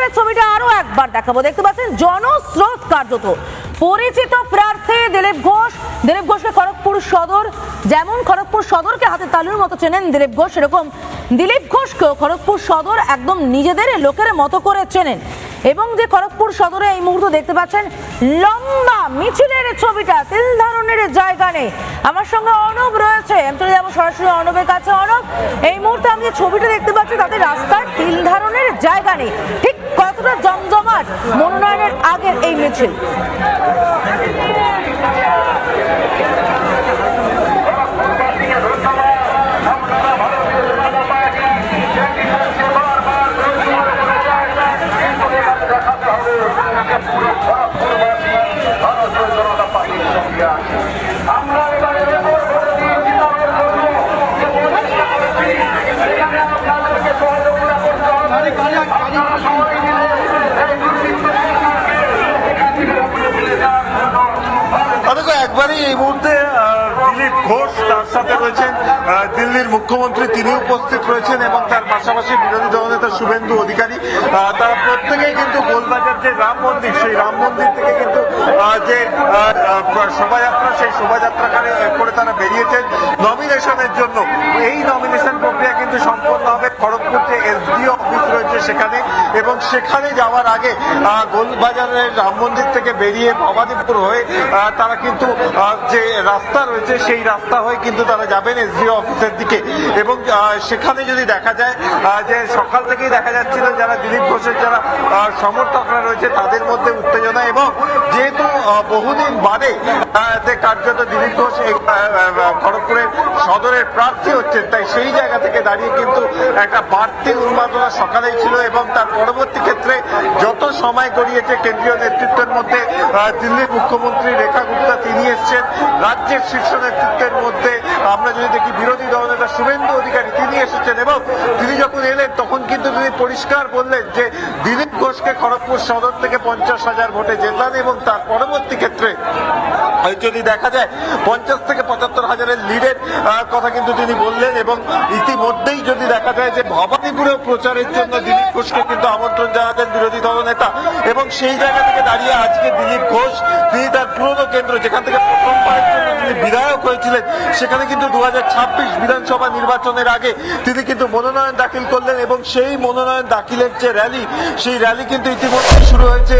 মিছিলের ছবিটা আরো একবার দেখাবো। দেখতে পাচ্ছেন জনস্রোত কার্যত। পরিচিত প্রার্থী দিলীপ ঘোষকে খড়গপুর সদর, যেমন খড়গপুর সদরকে হাতে তালুর মতো চেনেন দিলীপ ঘোষ, সেরকম দিলীপ ঘোষকেও খড়গপুর সদর একদম নিজেদের লোকের মতো করে চেনেন। এবং যে খড়গপুর সদরে এই মুহূর্তে দেখতে পাচ্ছেন লম্বা মিছিলের ছবিটা, তিল ধারণের জায়গা নেই। আমার সঙ্গে অর্ণব রয়েছে, আমি চলে যাবো সরাসরি অর্ণবের কাছে। অর্ণব, এই মুহূর্তে আমি যে ছবিটা দেখতে পাচ্ছি তাতে রাস্তার তিল ধারণের জায়গা নেই, ঠিক কতটা জমজমাট মনোনয়নের আগের এই মিছিল? একবারই এই মুহূর্তে দিলীপ ঘোষ, তার সাথে রয়েছেন দিল্লির মুখ্যমন্ত্রী, তিনি উপস্থিত রয়েছেন এবং তার পাশাপাশি বিরোধী দলনেতা শুভেন্দু অধিকারী। তারা প্রত্যেকেই কিন্তু গোলবাজার যে রাম মন্দির, সেই রাম মন্দির থেকে কিন্তু যে শোভাযাত্রা, সেই শোভাযাত্রা করে তারা বেরিয়েছেন নমিনেশনের জন্য। এই নমিনেশন প্রক্রিয়া কিন্তু সম্পন্ন হবে খড়গপুর যে এসডিও অফিস রয়েছে সেখানে, এবং সেখানে যাওয়ার আগে গোলবাজারের রাম মন্দির থেকে বেরিয়ে ভবানীপুর হয়ে তারা কিন্তু যে রাস্তা রয়েছে সেই রাস্তা হয়ে কিন্তু তারা যাবেন এসডিও অফিসের দিকে। এবং সেখানে যদি দেখা যায় যে সকাল থেকেই দেখা যাচ্ছিল যারা দিলীপ ঘোষের যারা সমর্থকরা রয়েছে তাদের মধ্যে উত্তেজনা, এবং যেহেতু বহুদিন বাদে কার্যত দিলীপ ঘোষ এই খড়গপুরের সদরের প্রার্থী হচ্ছেন, তাই সেই জায়গা থেকে দাঁড়িয়ে কিন্তু একটা বাড়তি উন্মাদনা সকালেই ছিল। এবং তার পরবর্তী ক্ষেত্রে যত সময় গড়িয়েছে কেন্দ্রীয় নেতৃত্বের মধ্যে দিল্লির মুখ্যমন্ত্রী রেখা গুপ্তা তিনি এসছেন, রাজ্যের শীর্ষ নেতৃত্বের মধ্যে আমরা যদি দেখি বিরোধী দলনেতা শুভেন্দু অধিকারী তিনি এসেছেন, এবং তিনি যখন এলেন তখন কিন্তু তিনি পরিষ্কার বললেন যে দিলীপ ঘোষকে খড়গপুর সদর থেকে 50,000 ভোটে জেতান, এবং তার পরবর্তী ক্ষেত্রে যদি দেখা যায় 50 থেকে 75,000-এর লিডের কথা কিন্তু তিনি বললেন। এবং ইতিমধ্যেই যদি দেখা যায় যে ভবানীপুরেও প্রচারের জন্য দিলীপ ঘোষকে কিন্তু আমন্ত্রণ জানাতেন বিরোধী দলনেতা, এবং সেই জায়গা থেকে দাঁড়িয়ে আজকে দিলীপ ঘোষ তিনি তার পুরনো কেন্দ্র, যেখান থেকে প্রথমবারের জন্য তিনি বিধায়ক হয়েছিলেন, সেখানে কিন্তু 2026 বিধানসভা নির্বাচনের আগে তিনি কিন্তু মনোনয়ন দাখিল করলেন। এবং সেই মনোনয়ন দাখিলের যে র্যালি, সেই র্যালি কিন্তু ইতিমধ্যেই শুরু হয়েছে।